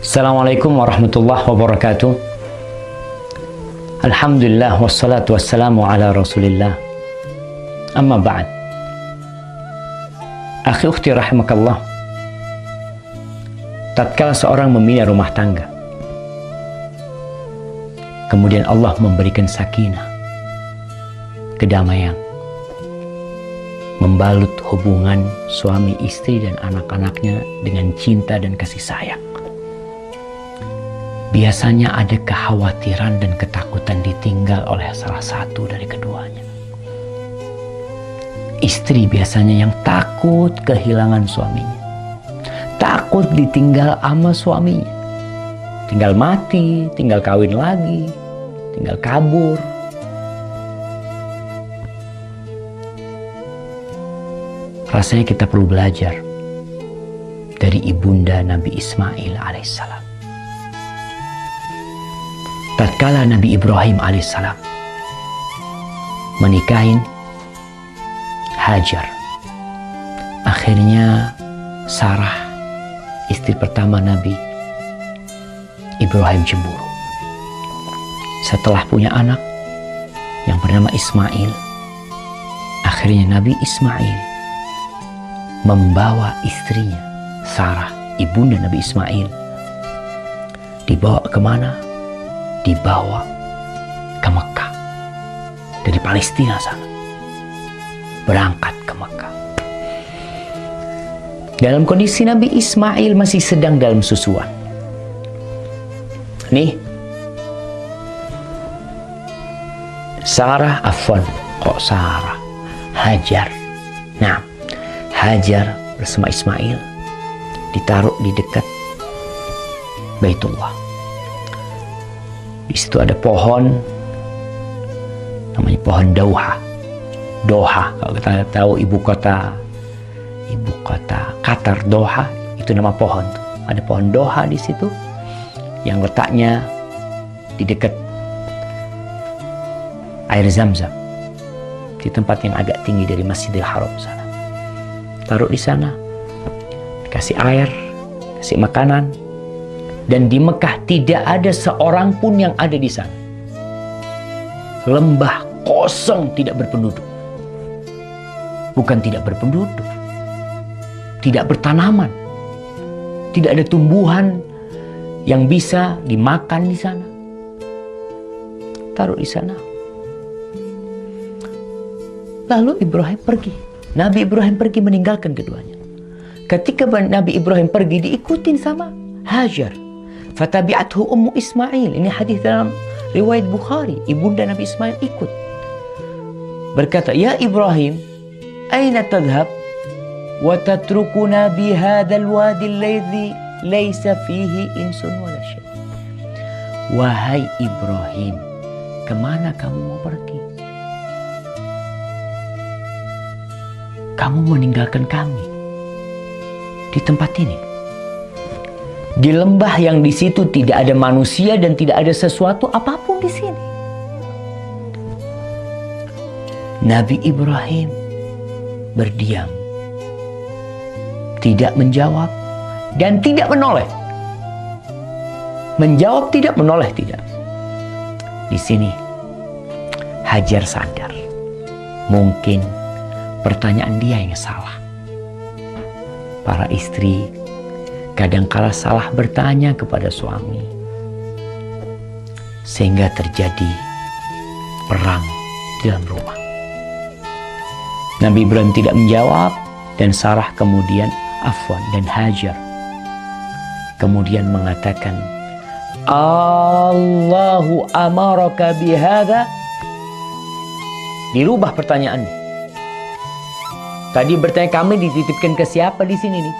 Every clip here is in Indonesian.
Assalamualaikum warahmatullahi wabarakatuh. Alhamdulillah wassalatu wassalamu ala rasulillah. Amma ba'd. Akhi ukhti rahimakallah. Tatkala seorang membina rumah tangga, kemudian Allah memberikan sakinah, kedamaian, membalut hubungan suami istri dan anak-anaknya dengan cinta dan kasih sayang. Biasanya ada kekhawatiran dan ketakutan ditinggal oleh salah satu dari keduanya. Istri biasanya yang takut kehilangan suaminya, takut ditinggal sama suaminya, tinggal mati, tinggal kawin lagi, tinggal kabur. Rasanya kita perlu belajar dari ibunda Nabi Ismail alaihissalam. Tatkala Nabi Ibrahim alaihissalam menikahin Hajar, akhirnya Sarah, istri pertama Nabi Ibrahim, cemburu. Setelah punya anak yang bernama Ismail, akhirnya Nabi Ismail membawa istrinya Sarah, ibunda Nabi Ismail, dibawa kemana? Dibawa ke Mekah. Dari Palestina sana, berangkat ke Mekah. Dalam kondisi Nabi Ismail masih sedang dalam susuan. Nih, Sarah, Hajar. Nah, Hajar bersama Ismail ditaruh di dekat Baitullah. Di situ ada pohon, namanya pohon Doha. Kalau kita tahu ibu kota Qatar, Doha, itu nama pohon. Ada pohon Doha di situ yang letaknya di dekat air Zam-Zam, di tempat yang agak tinggi dari Masjidil Haram sana. Taruh di sana, kasih air, kasih makanan, dan di Mekah tidak ada seorang pun yang ada di sana. Lembah kosong, tidak berpenduduk. Bukan tidak berpenduduk, tidak bertanaman, tidak ada tumbuhan yang bisa dimakan di sana. Taruh di sana. Lalu Ibrahim pergi. Nabi Ibrahim pergi meninggalkan keduanya. Ketika Nabi Ibrahim pergi, diikutin sama Hajar. Fatabi'athu ummu Ismail. Ini hadis dalam riwayat Bukhari. Ibunda Nabi Ismail ikut. Berkata, "Ya Ibrahim, aina tadhhab wa tatrukuna bi hadzal wadi alladhi laysa fihi insun wala syai." Wahai Ibrahim, kemana kamu mau pergi? Kamu meninggalkan kami di tempat ini, di lembah yang di situ tidak ada manusia dan tidak ada sesuatu apapun di sini. Nabi Ibrahim berdiam, tidak menjawab dan tidak menoleh. Menjawab tidak, menoleh tidak. Di sini Hajar sadar, mungkin pertanyaan dia yang salah. Para istri kadangkala salah bertanya kepada suami, sehingga terjadi perang di dalam rumah. Nabi Ibrahim tidak menjawab, dan Sarah kemudian dan Hajar kemudian mengatakan, Allahu amaraka bihadza. Dirubah pertanyaannya. Tadi bertanya, kami dititipkan ke siapa di sini nih?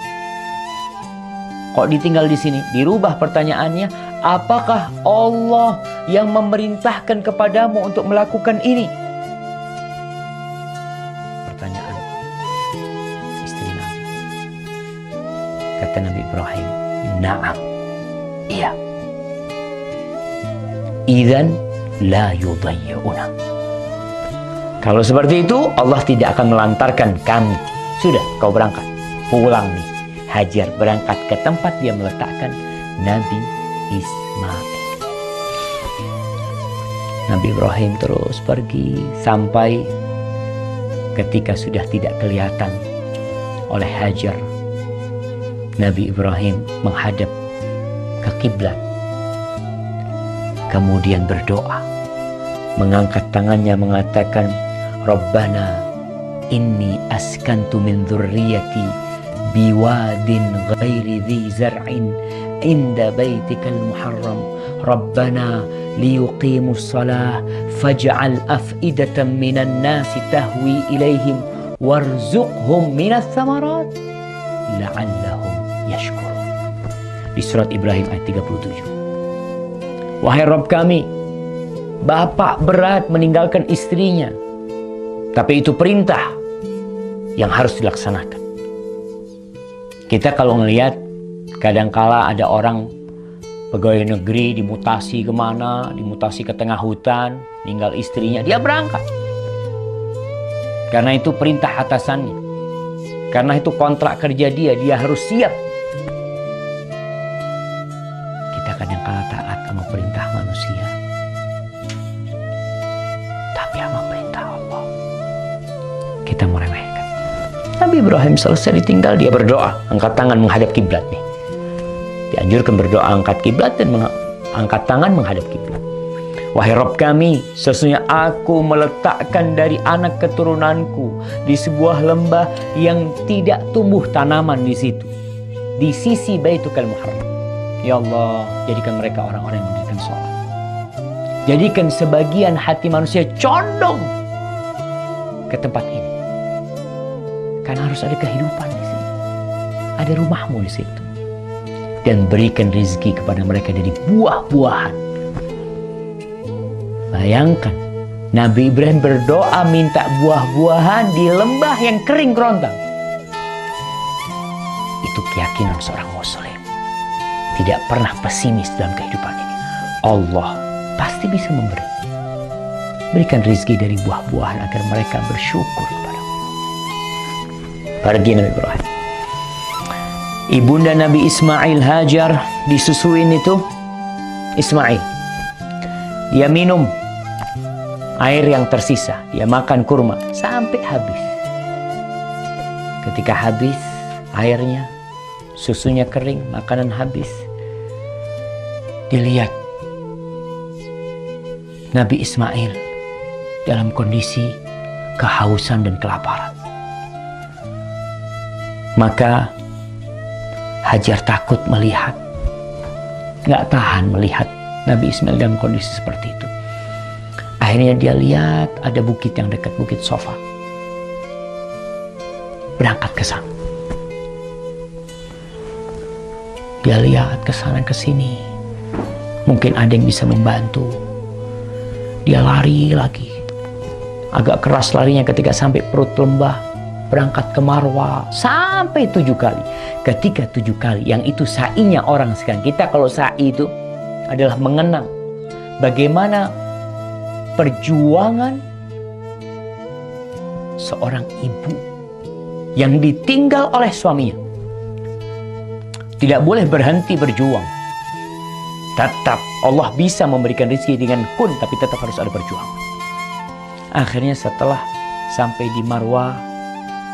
Kok ditinggal di sini? Dirubah pertanyaannya, apakah Allah yang memerintahkan kepadamu untuk melakukan ini? Pertanyaan istri Nabi. Kata Nabi Ibrahim, na'am, iya. Idzan la yudayyi'una. Kalau seperti itu, Allah tidak akan melantarkan kami. Sudah, kau berangkat. Pulang nih. Hajar berangkat ke tempat dia meletakkan Nabi Ismail. Nabi Ibrahim terus pergi sampai ketika sudah tidak kelihatan oleh Hajar, Nabi Ibrahim menghadap ke kiblat, kemudian berdoa, mengangkat tangannya mengatakan, Rabbana inni askantu min dzurriyyati biwadin ghairi dzi zar'in inda baitikal muharram Rabbana liyuqimus shalah faj'al af'idatan minan nasi tahwi ilaihim warzuqhum minas thamarat la'allahum yashkurun. Di surat Ibrahim ayat 37. Wahai Rabb kami, bapak berat meninggalkan istrinya, tapi itu perintah yang harus dilaksanakan. Kita kalau melihat kadangkala ada orang pegawai negeri dimutasi kemana, dimutasi ke tengah hutan, tinggal istrinya, dia berangkat. Karena itu perintah atasannya. Karena itu kontrak kerja dia harus siap. Kita kadangkala taat sama perintah manusia, tapi sama perintah Allah kita meremehkan. Nabi Ibrahim selesai ditinggal, dia berdoa, angkat tangan menghadap kiblat nih. Dianjurkan berdoa angkat kiblat dan angkat tangan menghadap kiblat. Wahai Rabb kami, sesungguhnya aku meletakkan dari anak keturunanku di sebuah lembah yang tidak tumbuh tanaman di situ, di sisi Baitukal Muharram. Ya Allah, jadikan mereka orang-orang yang mendirikan sholat. Jadikan sebagian hati manusia condong ke tempat ini, karena harus ada kehidupan di sini, ada rumahmu di situ. Dan berikan rezeki kepada mereka dari buah-buahan. Bayangkan, Nabi Ibrahim berdoa minta buah-buahan di lembah yang kering kerontang. Itu keyakinan seorang muslim. Tidak pernah pesimis dalam kehidupan ini. Allah pasti bisa memberi. Berikan rezeki dari buah-buahan agar mereka bersyukur kepada Allah. Pergi Nabi Ibrahim. Ibunda Nabi Ismail, Hajar, disusuin itu Ismail. Dia minum air yang tersisa, dia makan kurma sampai habis. Ketika habis airnya, susunya kering, makanan habis, dilihat Nabi Ismail dalam kondisi kehausan dan kelaparan. Maka Hajar takut melihat, nggak tahan melihat Nabi Ismail dalam kondisi seperti itu. Akhirnya dia lihat ada bukit yang dekat, bukit Sofa. Berangkat ke sana. Dia lihat ke sana ke sini. Mungkin ada yang bisa membantu. Dia lari lagi. Agak keras larinya ketika sampai perut lembah. Berangkat ke Marwah sampai 7 kali. Ketika 7 kali, yang itu sa'inya orang sekarang. Kita kalau sa'i itu adalah mengenang bagaimana perjuangan seorang ibu yang ditinggal oleh suaminya. Tidak boleh berhenti berjuang. Tetap Allah bisa memberikan rezeki dengan kun, tapi tetap harus ada perjuangan. Akhirnya setelah sampai di Marwah,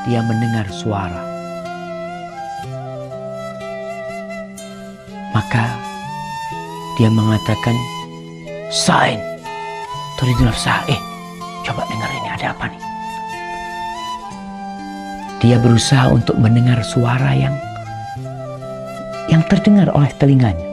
dia mendengar suara. Maka dia mengatakan, Sa'in, turidul sa'in. Coba dengar ini ada apa nih? Dia berusaha untuk mendengar suara yang terdengar oleh telinganya.